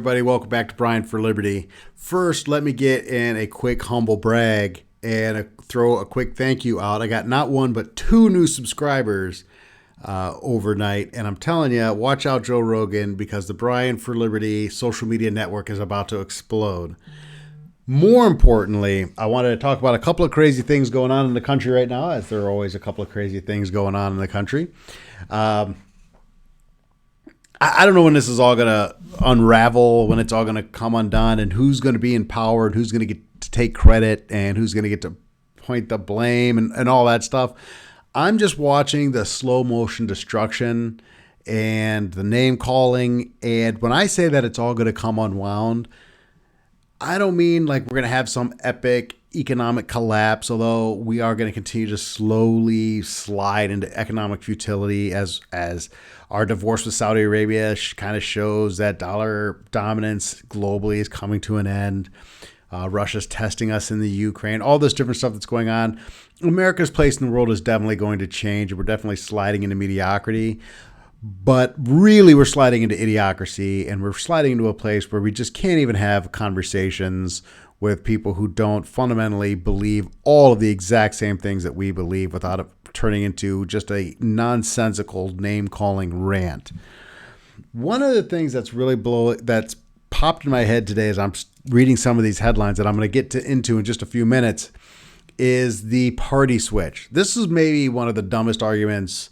everybody? Welcome back to Brian for Liberty. First, let me get in a quick humble brag and throw a quick thank you out. I got not one, but two new subscribers overnight. And I'm telling you, watch out, Joe Rogan, because the Brian for Liberty social media network is about to explode. More importantly, I wanted to talk about a couple of crazy things going on in the country right now, as there are always a couple of crazy things going on in the country. I don't know when this is all going to unravel, when it's all going to come undone, and who's going to be in power, and who's going to get to take credit, and who's going to get to point the blame, and all that stuff. I'm just watching the slow motion destruction and the name calling. And when I say that it's all going to come unwound, I don't mean like we're going to have some epic economic collapse, although we are going to continue to slowly slide into economic futility as our divorce with Saudi Arabia kind of shows that dollar dominance globally is coming to an end. Russia's testing us in the Ukraine, all this different stuff that's going on. America's place in the world is definitely going to change. We're definitely sliding into mediocrity. But really, we're sliding into idiocracy, and we're sliding into a place where we just can't even have conversations with people who don't fundamentally believe all of the exact same things that we believe without it turning into just a nonsensical name-calling rant. One of the things that's that's popped in my head today as I'm reading some of these headlines that I'm going to get into in just a few minutes is the party switch. This is maybe one of the dumbest arguments.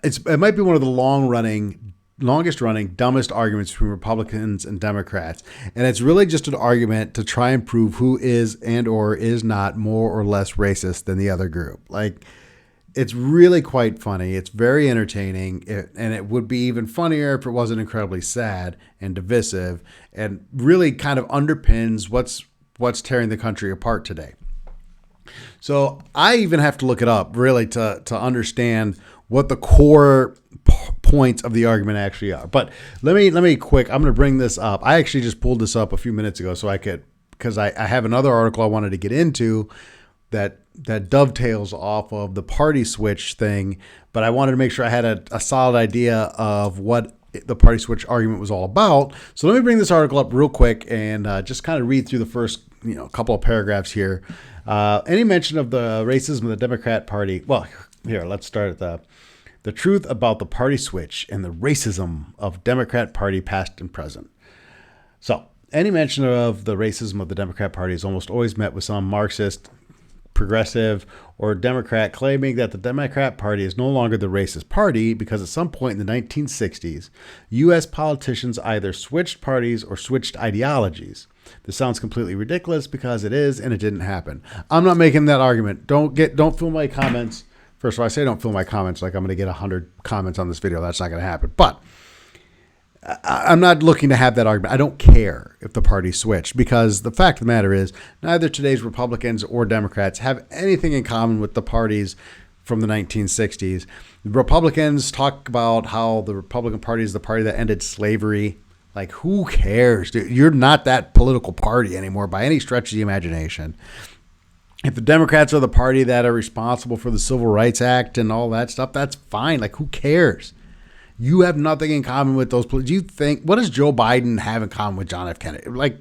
It might be one of the longest running, dumbest arguments between Republicans and Democrats. And it's really just an argument to try and prove who is and or is not more or less racist than the other group. Like, it's really quite funny. It's very entertaining. And it would be even funnier if it wasn't incredibly sad and divisive and really kind of underpins what's tearing the country apart today. So I even have to look it up really to understand what the core points of the argument actually are. But let me quick, I'm going to bring this up. I actually just pulled this up a few minutes ago because I have another article I wanted to get into that dovetails off of the party switch thing, but I wanted to make sure I had a solid idea of what the party switch argument was all about. So let me bring this article up real quick and just kind of read through the first couple of paragraphs here. Any mention of the racism of the Democrat Party? Well, here, let's start at the truth about the party switch and the racism of Democrat Party past and present. So any mention of the racism of the Democrat Party is almost always met with some Marxist, progressive, or Democrat claiming that the Democrat Party is no longer the racist party because at some point in the 1960s, U.S. politicians either switched parties or switched ideologies. This sounds completely ridiculous because it is, and it didn't happen. I'm not making that argument. Don't fill my comments. First of all, I say don't fill my comments like I'm going to get 100 comments on this video. That's not going to happen. But I'm not looking to have that argument. I don't care if the party switched because the fact of the matter is neither today's Republicans or Democrats have anything in common with the parties from the 1960s. The Republicans talk about how the Republican Party is the party that ended slavery. Like, who cares, dude? You're not that political party anymore by any stretch of the imagination. If the Democrats are the party that are responsible for the Civil Rights Act and all that stuff, that's fine. Like, who cares? You have nothing in common with those. Do you think, what does Joe Biden have in common with John F. Kennedy? Like,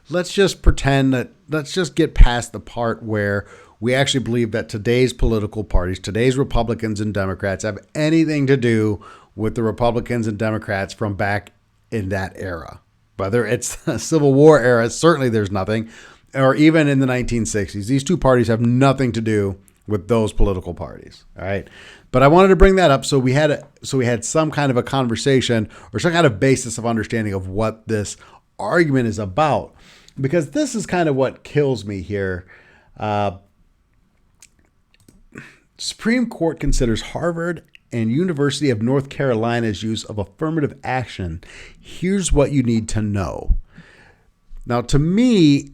let's just pretend that, let's just get past the part where we actually believe that today's political parties, today's Republicans and Democrats have anything to do with the Republicans and Democrats from back in that era. Whether it's the Civil War era, certainly there's nothing. Or even in the 1960s, these two parties have nothing to do with those political parties. All right. But I wanted to bring that up so we had some kind of a conversation or some kind of basis of understanding of what this argument is about, because this is kind of what kills me here. Supreme Court considers Harvard and University of North Carolina's use of affirmative action. Here's what you need to know. Now, to me,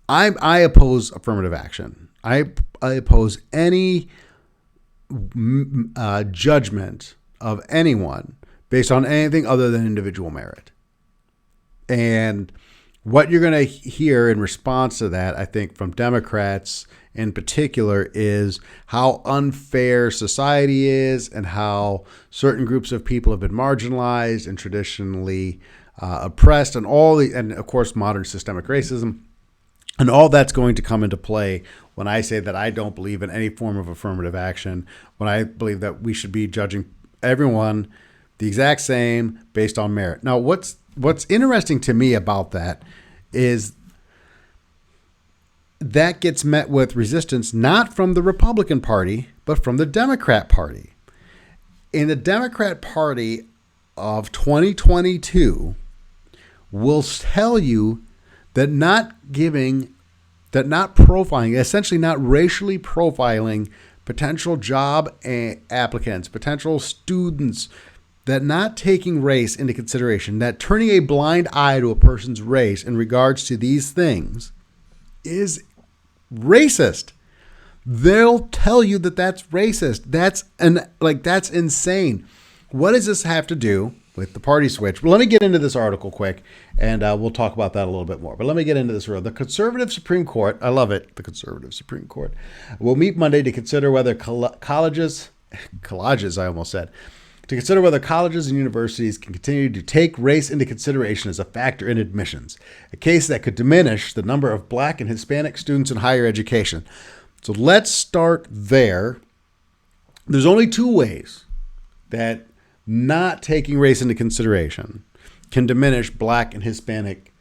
I oppose affirmative action. I oppose any judgment of anyone based on anything other than individual merit. And What you're going to hear in response to that, I think, from Democrats in particular, is how unfair society is and how certain groups of people have been marginalized and traditionally oppressed, and and of course, modern systemic racism. And all that's going to come into play when I say that I don't believe in any form of affirmative action, when I believe that we should be judging everyone the exact same based on merit. Now, what's interesting to me about that is that gets met with resistance not from the Republican Party, but from the Democrat Party. In the Democrat Party of 2022 will tell you that not profiling, essentially not racially profiling potential job applicants, potential students, that not taking race into consideration, that turning a blind eye to a person's race in regards to these things is racist. They'll tell you that that's racist. That's insane. What does this have to do with the party switch? Well, let me get into this article quick, and we'll talk about that a little bit more. But let me get into this. The conservative Supreme Court, I love it, the conservative Supreme Court, will meet Monday to consider whether colleges, to consider whether colleges and universities can continue to take race into consideration as a factor in admissions, a case that could diminish the number of Black and Hispanic students in higher education. So let's start there. There's only two ways that not taking race into consideration can diminish Black and Hispanic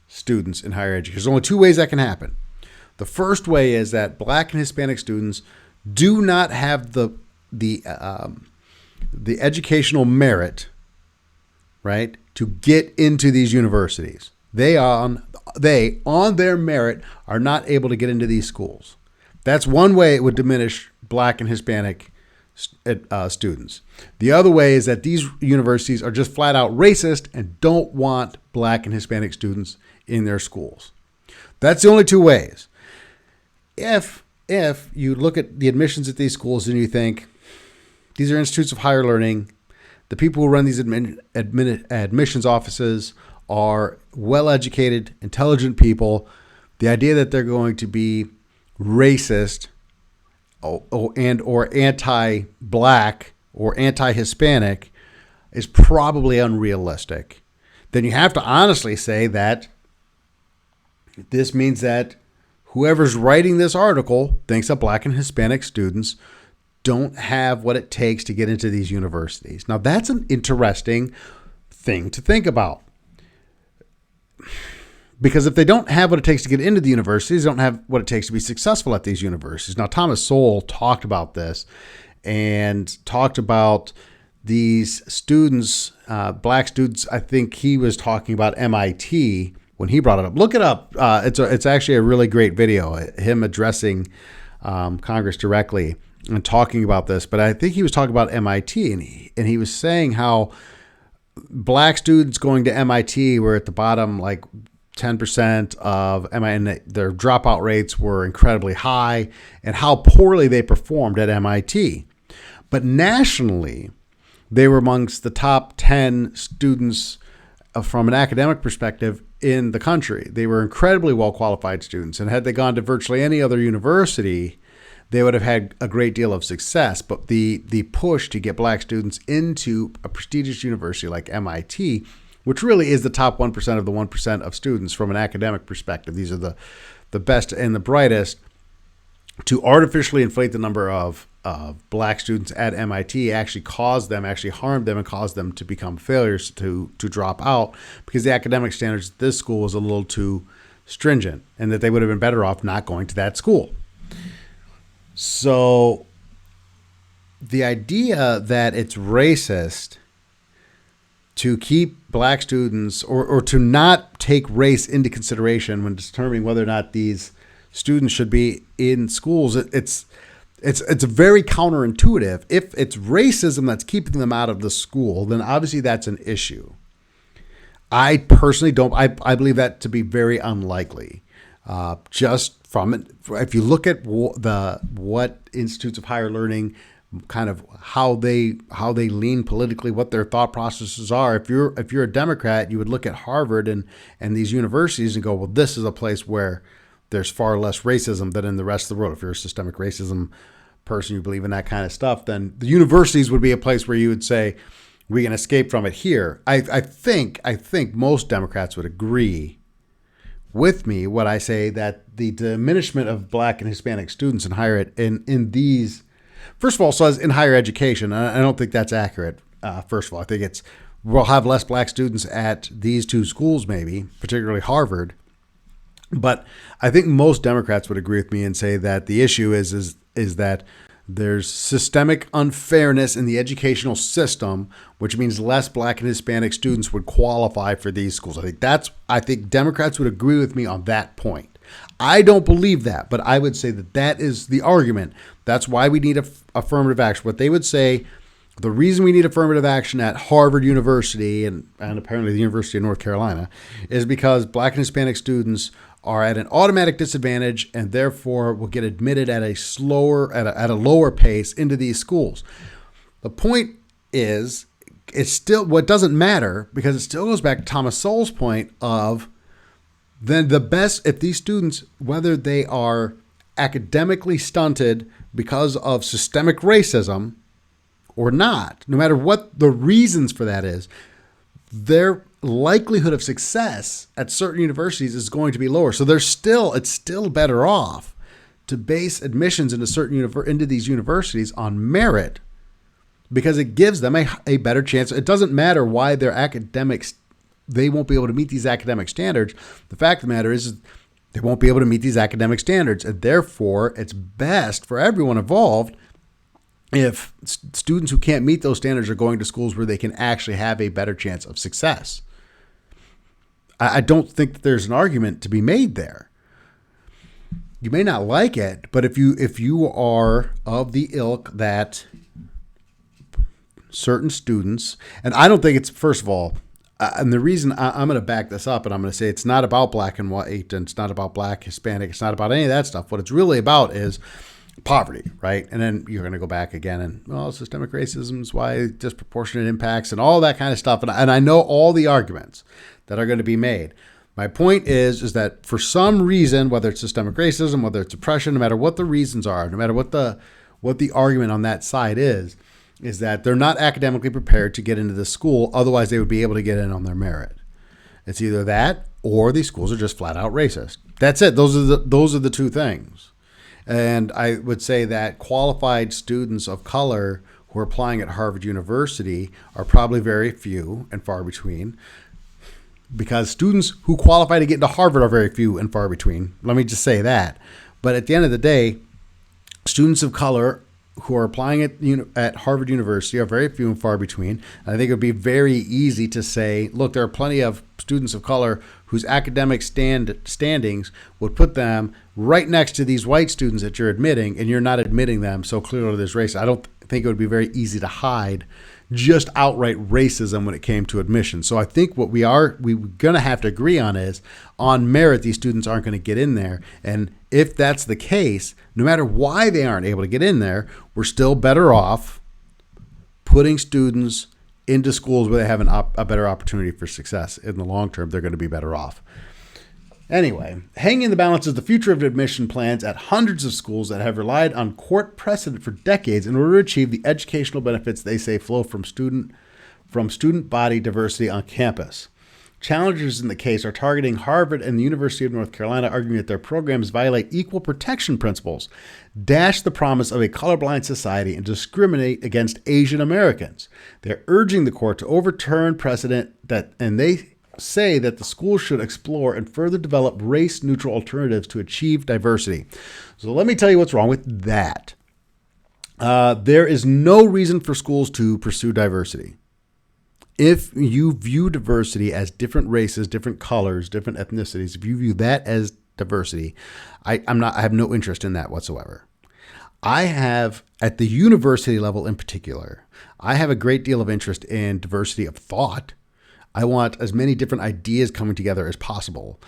students in higher education. There's only two ways that can happen. The first way is that Black and Hispanic students do not have the educational merit, right, to get into these universities. They on their merit are not able to get into these schools. That's one way it would diminish Black and Hispanic students. The other way is that these universities are just flat out racist and don't want Black and Hispanic students in their schools. That's the only two ways. If you look at the admissions at these schools and you think these are institutes of higher learning, the people who run these admissions offices are well-educated, intelligent people, the idea that they're going to be racist or anti-Black or anti-Hispanic is probably unrealistic. Then you have to honestly say that this means that whoever's writing this article thinks that Black and Hispanic students don't have what it takes to get into these universities. Now, that's an interesting thing to think about. Because if they don't have what it takes to get into the universities, they don't have what it takes to be successful at these universities. Now, Thomas Sowell talked about this and talked about these students, Black students. I think he was talking about MIT when he brought it up. Look it up. It's actually a really great video, him addressing Congress directly and talking about this. But I think he was talking about MIT, and he was saying how Black students going to MIT were at the bottom, like 10% of MIT, and their dropout rates were incredibly high, and how poorly they performed at MIT. But nationally, they were amongst the top 10 students from an academic perspective in the country. They were incredibly well-qualified students, and had they gone to virtually any other university, they would have had a great deal of success. But the push to get Black students into a prestigious university like MIT, which really is the top 1% of the 1% of students from an academic perspective, these are the best and the brightest, to artificially inflate the number of Black students at MIT actually harmed them and caused them to become failures, to drop out, because the academic standards at this school was a little too stringent, and that they would have been better off not going to that school. So the idea that it's racist to keep Black students or to not take race into consideration when determining whether or not these students should be in schools, it's very counterintuitive. If it's racism that's keeping them out of the school, then obviously that's an issue. I personally don't. I believe that to be very unlikely. Just from it, if you look at what institutes of higher learning kind of how they lean politically, what their thought processes are. If you're a Democrat, you would look at Harvard and these universities and go, well, this is a place where there's far less racism than in the rest of the world. If you're a systemic racism person, you believe in that kind of stuff, then the universities would be a place where you would say we can escape from it here. I think most Democrats would agree with me when I say that the diminishment of Black and Hispanic students in higher ed, in these, first of all, says in higher education. I don't think that's accurate. First of all, I think we'll have less Black students at these two schools, maybe, particularly Harvard. But I think most Democrats would agree with me and say that the issue is that there's systemic unfairness in the educational system, which means less Black and Hispanic students would qualify for these schools. I think Democrats would agree with me on that point. I don't believe that, but I would say that is the argument. That's why we need affirmative action. What they would say, the reason we need affirmative action at Harvard University and apparently the University of North Carolina is because Black and Hispanic students are at an automatic disadvantage and therefore will get admitted at a lower pace into these schools. The point is, it's still what doesn't matter, because it still goes back to Thomas Sowell's point of then the best, if these students, whether they are academically stunted because of systemic racism or not, no matter what the reasons for that is, their likelihood of success at certain universities is going to be lower. So it's still better off to base admissions into these universities on merit, because it gives them a better chance. It doesn't matter why their academics, they won't be able to meet these academic standards. The fact of the matter is they won't be able to meet these academic standards, and therefore it's best for everyone involved if students who can't meet those standards are going to schools where they can actually have a better chance of success. I don't think that there's an argument to be made there. You may not like it, but if you are of the ilk that certain students, and I don't think it's, first of all, and the reason I'm going to back this up and I'm going to say it's not about Black and white, and it's not about Black, Hispanic, it's not about any of that stuff. What it's really about is poverty, right? And then you're going to go back again and, systemic racism is why disproportionate impacts and all that kind of stuff. And I know all the arguments that are going to be made. My point is that for some reason, whether it's systemic racism, whether it's oppression, no matter what the reasons are, no matter what the argument on that side is that they're not academically prepared to get into the school. Otherwise, they would be able to get in on their merit. It's either that or these schools are just flat out racist. That's it. Those are the two things. And I would say that qualified students of color who are applying at Harvard University are probably very few and far between, because students who qualify to get into Harvard are very few and far between. Let me just say that. But at the end of the day, students of color who are applying at Harvard University are very few and far between. And I think it would be very easy to say, look, there are plenty of students of color whose academic standings would put them right next to these white students that you're admitting, and you're not admitting them. So clearly there's race. I don't think it would be very easy to hide just outright racism when it came to admission. So I think what we're going to have to agree on is, on merit, these students aren't going to get in there. And if that's the case, no matter why they aren't able to get in there, we're still better off putting students into schools where they have a better opportunity for success. In the long term, they're going to be better off. Anyway, hanging in the balance is the future of admission plans at hundreds of schools that have relied on court precedent for decades in order to achieve the educational benefits they say flow from student body diversity on campus. Challengers in the case are targeting Harvard and the University of North Carolina, arguing that their programs violate equal protection principles, dash the promise of a colorblind society, and discriminate against Asian Americans. They're urging the court to overturn precedent and they say that the school should explore and further develop race-neutral alternatives to achieve diversity. So let me tell you what's wrong with that. There is no reason for schools to pursue diversity. If you view diversity as different races, different colors, different ethnicities, if you view that as diversity, I have no interest in that whatsoever. I have, at the university level in particular, I have a great deal of interest in diversity of thought. I want as many different ideas coming together as possible,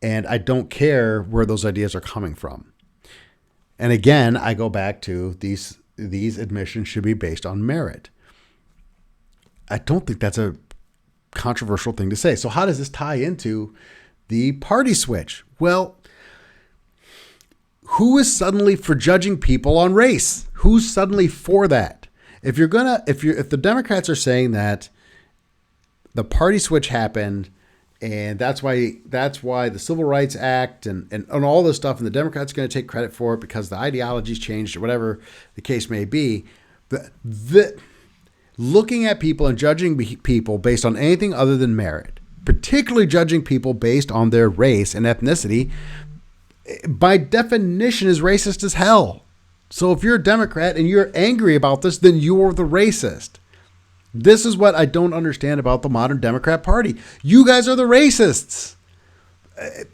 and I don't care where those ideas are coming from. And again, I go back to these these admissions should be based on merit. I don't think that's a controversial thing to say. So how does this tie into the party switch? Well, who is suddenly for judging people on race? Who's suddenly for that? If the Democrats are saying that the party switch happened and that's why the Civil Rights Act and all this stuff, and the Democrats are going to take credit for it because the ideology's changed or whatever the case may be, looking at people and judging people based on anything other than merit, particularly judging people based on their race and ethnicity, by definition is racist as hell. So if you're a Democrat and you're angry about this, then you're the racist. This is what I don't understand about the modern Democrat Party. You guys are the racists.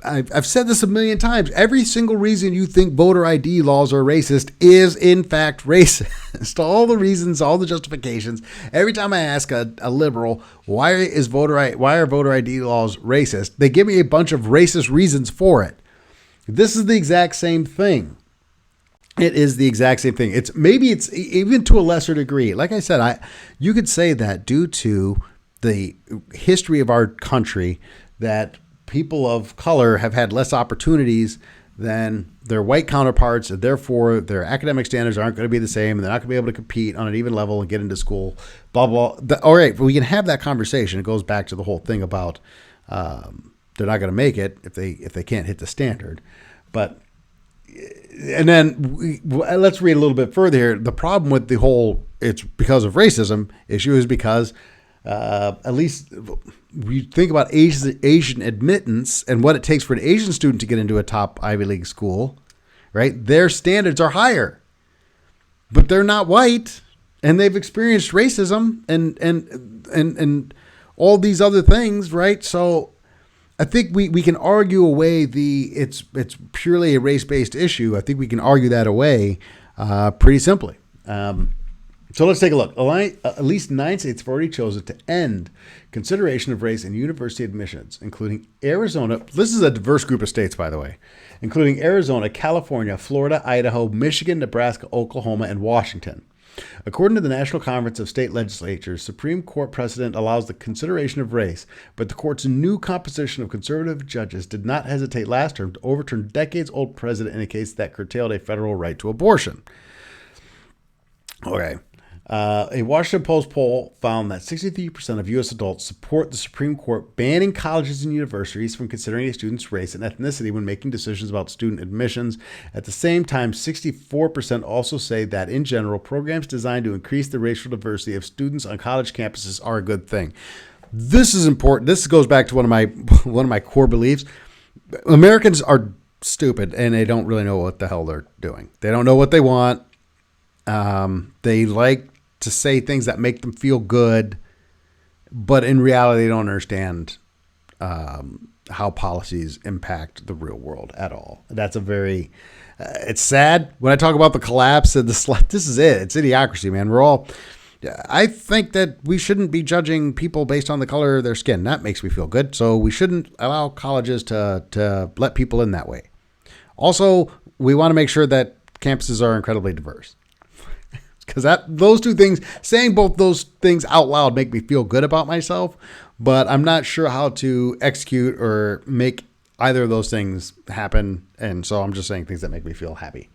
I've said this a million times. Every single reason you think voter ID laws are racist is in fact racist. All the reasons, all the justifications. Every time I ask a liberal, why are voter ID laws racist? They give me a bunch of racist reasons for it. This is the exact same thing. It is the exact same thing. It's even to a lesser degree. Like I said, you could say that due to the history of our country, that people of color have had less opportunities than their white counterparts, and therefore their academic standards aren't going to be the same, and they're not going to be able to compete on an even level and get into school. Blah blah. All right, we can have that conversation. It goes back to the whole thing about they're not going to make it if they can't hit the standard, but. And then let's read a little bit further here. The problem with the whole it's because of racism issue is because at least we think about Asian admittance and what it takes for an Asian student to get into a top Ivy League school, right? Their standards are higher, but they're not white and they've experienced racism and all these other things, right? So I think we can argue away it's purely a race-based issue. I think we can argue that away pretty simply. So let's take a look. At least 9 states have already chosen to end consideration of race in university admissions, including Arizona. This is a diverse group of states, by the way, including Arizona, California, Florida, Idaho, Michigan, Nebraska, Oklahoma, and Washington. According to the National Conference of State Legislatures, Supreme Court precedent allows the consideration of race, but the court's new composition of conservative judges did not hesitate last term to overturn decades-old precedent in a case that curtailed a federal right to abortion. Okay. A Washington Post poll found that 63% of U.S. adults support the Supreme Court banning colleges and universities from considering a student's race and ethnicity when making decisions about student admissions. At the same time, 64% also say that, in general, programs designed to increase the racial diversity of students on college campuses are a good thing. This is important. This goes back to one of my core beliefs. Americans are stupid, and they don't really know what the hell they're doing. They don't know what they want. They like to say things that make them feel good, but in reality, they don't understand how policies impact the real world at all. That's a very, it's sad when I talk about the collapse of this is it. It's idiocracy, man. I think that we shouldn't be judging people based on the color of their skin. That makes me feel good. So we shouldn't allow colleges to let people in that way. Also, we want to make sure that campuses are incredibly diverse. Because those two things, saying both those things out loud make me feel good about myself, but I'm not sure how to execute or make either of those things happen. And so I'm just saying things that make me feel happy.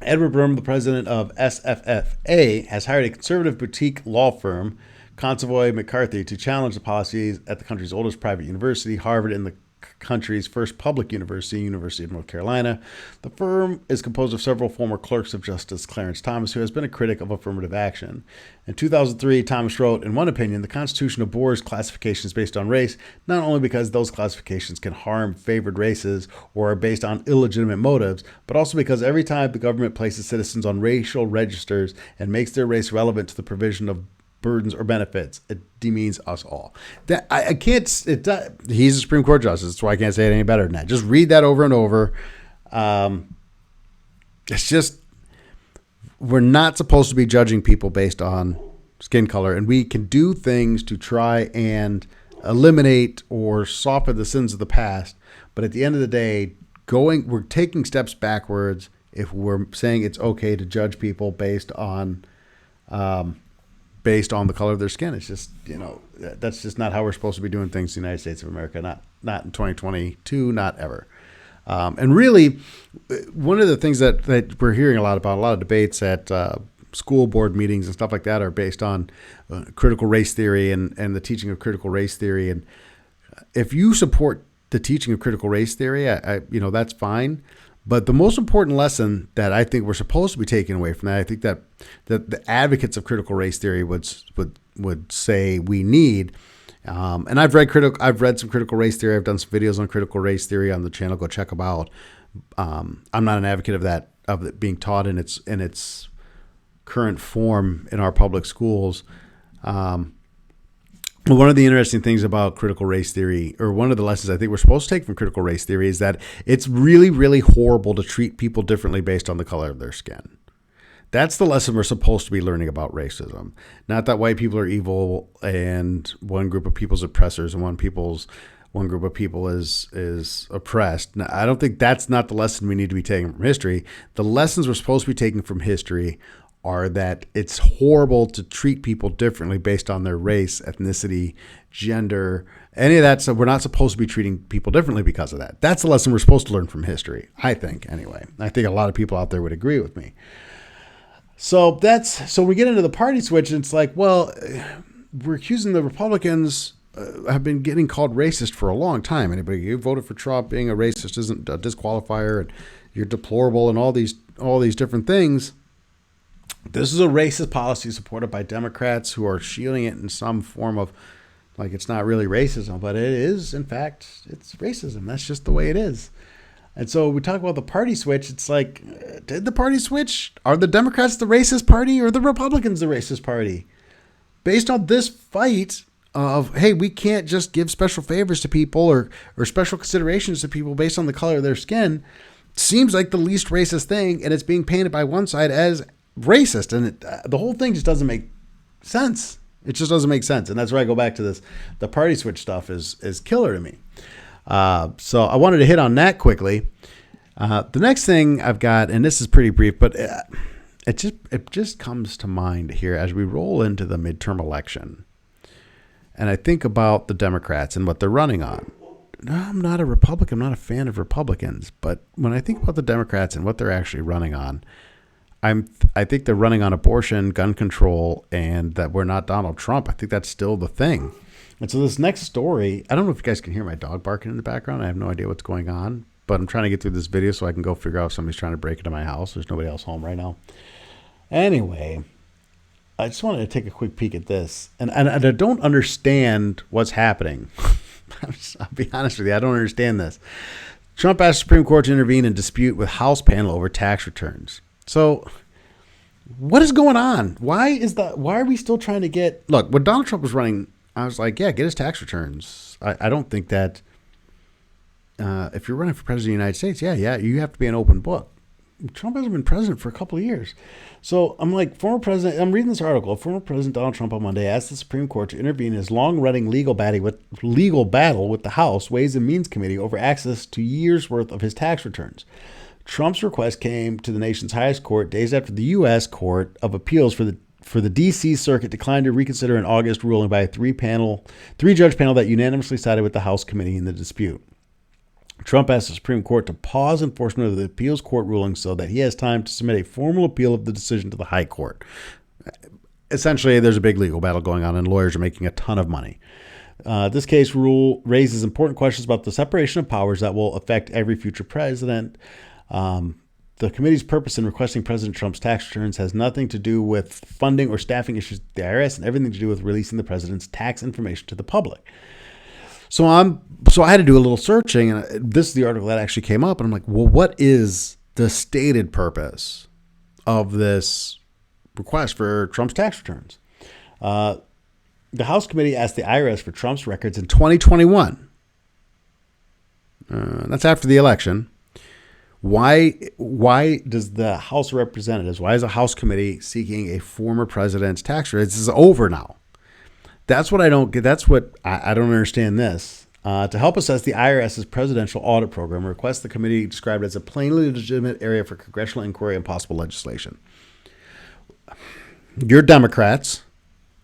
Edward Brum, the president of SFFA, has hired a conservative boutique law firm, Consovoy McCarthy, to challenge the policies at the country's oldest private university, Harvard, and the country's first public university, University of North Carolina. The firm is composed of several former clerks of Justice Clarence Thomas, who has been a critic of affirmative action. In 2003, Thomas wrote, in one opinion, the Constitution abhors classifications based on race, not only because those classifications can harm favored races or are based on illegitimate motives, but also because every time the government places citizens on racial registers and makes their race relevant to the provision of burdens or benefits, it demeans us all. That I can't. He's a Supreme Court justice, that's why I can't say it any better than that. Just read that over and over. It's just, we're not supposed to be judging people based on skin color, and we can do things to try and eliminate or soften the sins of the past. But at the end of the day, we're taking steps backwards if we're saying it's okay to judge people based on the color of their skin. It's just, that's just not how we're supposed to be doing things in the United States of America. Not in 2022, not ever. And really, one of the things that we're hearing a lot about, a lot of debates at school board meetings and stuff like that are based on critical race theory and the teaching of critical race theory. And if you support the teaching of critical race theory, I that's fine. But the most important lesson that I think we're supposed to be taking away from that, I think that the advocates of critical race theory would say we need. And I've read some critical race theory. I've done some videos on critical race theory on the channel. Go check them out. I'm not an advocate of it being taught in its current form in our public schools. One of the interesting things about critical race theory, or one of the lessons I think we're supposed to take from critical race theory, is that it's really, really horrible to treat people differently based on the color of their skin. That's the lesson we're supposed to be learning about racism. Not that white people are evil and one group of people's oppressors and one group of people is oppressed. Now, I don't think that's not the lesson we need to be taking from history. The lessons we're supposed to be taking from history are that it's horrible to treat people differently based on their race, ethnicity, gender, any of that. So we're not supposed to be treating people differently because of that. That's the lesson we're supposed to learn from history, I think, anyway. I think a lot of people out there would agree with me. So we get into the party switch, and it's like, well, we're accusing the Republicans have been getting called racist for a long time. Anybody who voted for Trump being a racist isn't a disqualifier, and you're deplorable, and all these different things. This is a racist policy supported by Democrats who are shielding it in some form of, like, it's not really racism, but it is, in fact, it's racism. That's just the way it is. And so we talk about the party switch. It's like, did the party switch? Are the Democrats the racist party or the Republicans the racist party? Based on this fight of, hey, we can't just give special favors to people or special considerations to people based on the color of their skin, seems like the least racist thing, and it's being painted by one side as racist, and the whole thing just doesn't make sense. It just doesn't make sense, and that's where I go back to this. The party switch stuff is killer to me. So I wanted to hit on that quickly. The next thing I've got, and this is pretty brief, but it just comes to mind here as we roll into the midterm election, and I think about the Democrats and what they're running on. I'm not a Republican. I'm not a fan of Republicans, but when I think about the Democrats and what they're actually running on, I think they're running on abortion, gun control, and that we're not Donald Trump. I think that's still the thing. And so this next story, I don't know if you guys can hear my dog barking in the background. I have no idea what's going on, but I'm trying to get through this video so I can go figure out if somebody's trying to break into my house. There's nobody else home right now. Anyway, I just wanted to take a quick peek at this. And I don't understand what's happening. I'll be honest with you. I don't understand this. Trump asked the Supreme Court to intervene in dispute with House panel over tax returns. So what is going on? Why are we still trying to look, when Donald Trump was running, I was like, yeah, get his tax returns. I don't think that if you're running for president of the United States, yeah, you have to be an open book. Trump hasn't been president for a couple of years. So I'm like, I'm reading this article. Former President Donald Trump on Monday asked the Supreme Court to intervene in his long-running legal battle with the House Ways and Means Committee over access to years' worth of his tax returns. Trump's request came to the nation's highest court days after the U.S. Court of Appeals for the D.C. Circuit declined to reconsider an August ruling by a three-judge panel that unanimously sided with the House committee in the dispute. Trump asked the Supreme Court to pause enforcement of the appeals court ruling so that he has time to submit a formal appeal of the decision to the high court. Essentially, there's a big legal battle going on, and lawyers are making a ton of money. This case rule raises important questions about the separation of powers that will affect every future president. The committee's purpose in requesting President Trump's tax returns has nothing to do with funding or staffing issues at the IRS and everything to do with releasing the president's tax information to the public. So I had to do a little searching, and this is the article that actually came up, and I'm like, well, what is the stated purpose of this request for Trump's tax returns? The House committee asked the IRS for Trump's records in 2021. That's after the election. Why does the House of Representatives, why is a House committee seeking a former president's tax records? This is over now. That's what I don't get. That's what I don't understand this. To help assess the IRS's presidential audit program, requests the committee described as a plainly legitimate area for congressional inquiry and possible legislation. You're Democrats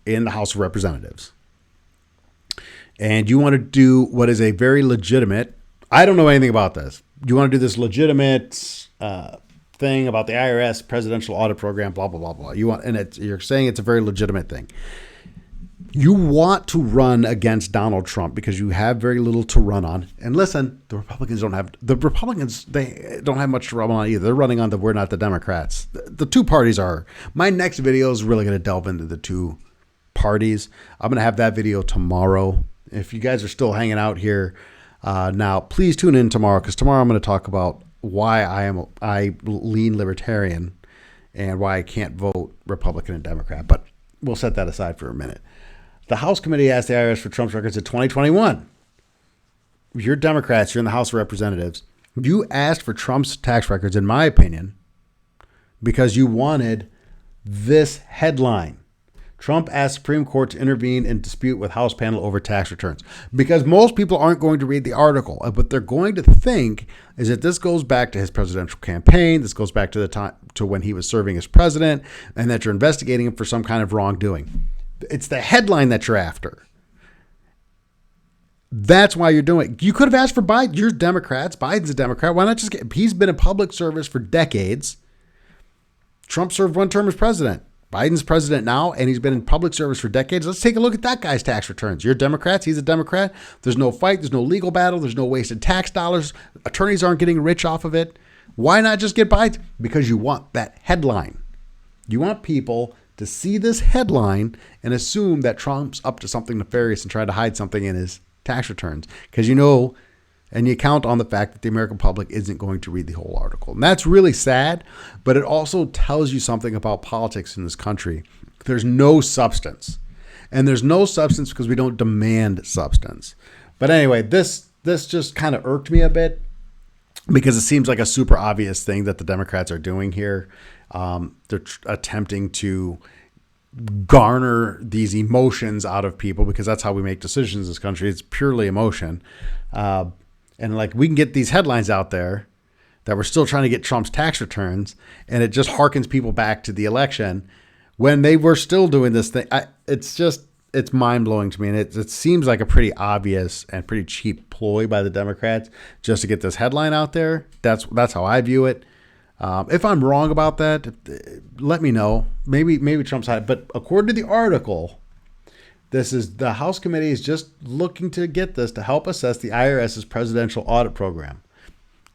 in the House of Representatives, and you want to do what is a very legitimate, I don't know anything about this. You want to do this legitimate thing about the IRS presidential audit program, blah, blah, blah, blah. You're saying it's a very legitimate thing. You want to run against Donald Trump because you have very little to run on. And listen, they don't have much to run on either. They're running on the we're not the Democrats. The two parties are. My next video is really going to delve into the two parties. I'm going to have that video tomorrow. If you guys are still hanging out here now, please tune in tomorrow, because tomorrow I'm going to talk about why I lean libertarian and why I can't vote Republican and Democrat. But we'll set that aside for a minute. The House committee asked the IRS for Trump's records in 2021. You're Democrats. You're in the House of Representatives. You asked for Trump's tax records, in my opinion, because you wanted this headline. Trump asked Supreme Court to intervene in dispute with House panel over tax returns. Because most people aren't going to read the article. What they're going to think is that this goes back to his presidential campaign. This goes back to the time to when he was serving as president, and that you're investigating him for some kind of wrongdoing. It's the headline that you're after. That's why you're doing it. You could have asked for Biden. You're Democrats. Biden's a Democrat. Why not just he's been in public service for decades. Trump served one term as president. Biden's president now, and he's been in public service for decades. Let's take a look at that guy's tax returns. You're Democrats. He's a Democrat. There's no fight. There's no legal battle. There's no wasted tax dollars. Attorneys aren't getting rich off of it. Why not just get Biden? Because you want that headline. You want people to see this headline and assume that Trump's up to something nefarious and try to hide something in his tax returns. Because you know, and you count on the fact that the American public isn't going to read the whole article. And that's really sad, but it also tells you something about politics in this country. There's no substance. And there's no substance because we don't demand substance. But anyway, this just kind of irked me a bit, because it seems like a super obvious thing that the Democrats are doing here. They're attempting to garner these emotions out of people, because that's how we make decisions in this country. It's purely emotion. And like, we can get these headlines out there that we're still trying to get Trump's tax returns, and it just harkens people back to the election when they were still doing this thing. It's mind-blowing to me. And it seems like a pretty obvious and pretty cheap ploy by the Democrats just to get this headline out there. That's how I view it. If I'm wrong about that, let me know. Maybe Trump's hiding. But according to the article, the House committee is just looking to get this to help assess the IRS's presidential audit program.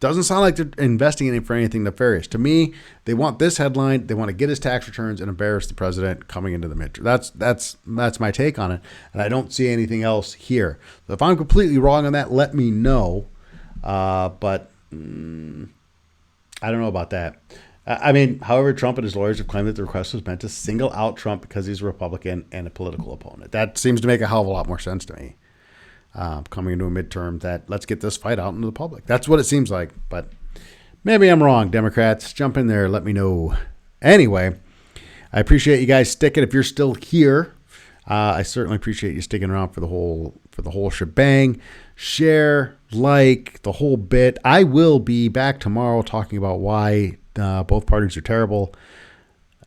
Doesn't sound like they're investigating for anything nefarious. To me, they want this headline. They want to get his tax returns and embarrass the president coming into the midterm. That's my take on it, and I don't see anything else here. So if I'm completely wrong on that, let me know. But I don't know about that. I mean, however, Trump and his lawyers have claimed that the request was meant to single out Trump because he's a Republican and a political opponent. That seems to make a hell of a lot more sense to me. Coming into a midterm, that let's get this fight out into the public. That's what it seems like, but maybe I'm wrong. Democrats, jump in there. Let me know. Anyway, I appreciate you guys sticking. If you're still here, I certainly appreciate you sticking around for the whole shebang. Share, like, the whole bit. I will be back tomorrow talking about why both parties are terrible,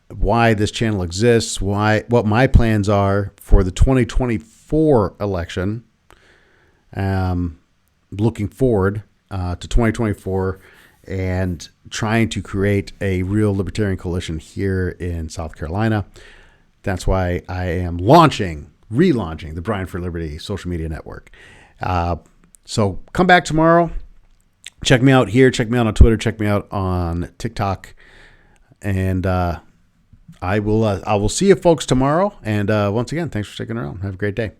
why this channel exists, what my plans are for the 2024 election. Looking forward to 2024 and trying to create a real libertarian coalition here in South Carolina. That's why I am relaunching the Brian for Liberty social media network. So come back tomorrow. Check me out here. Check me out on Twitter. Check me out on TikTok. And I will see you folks tomorrow. And once again, thanks for sticking around. Have a great day.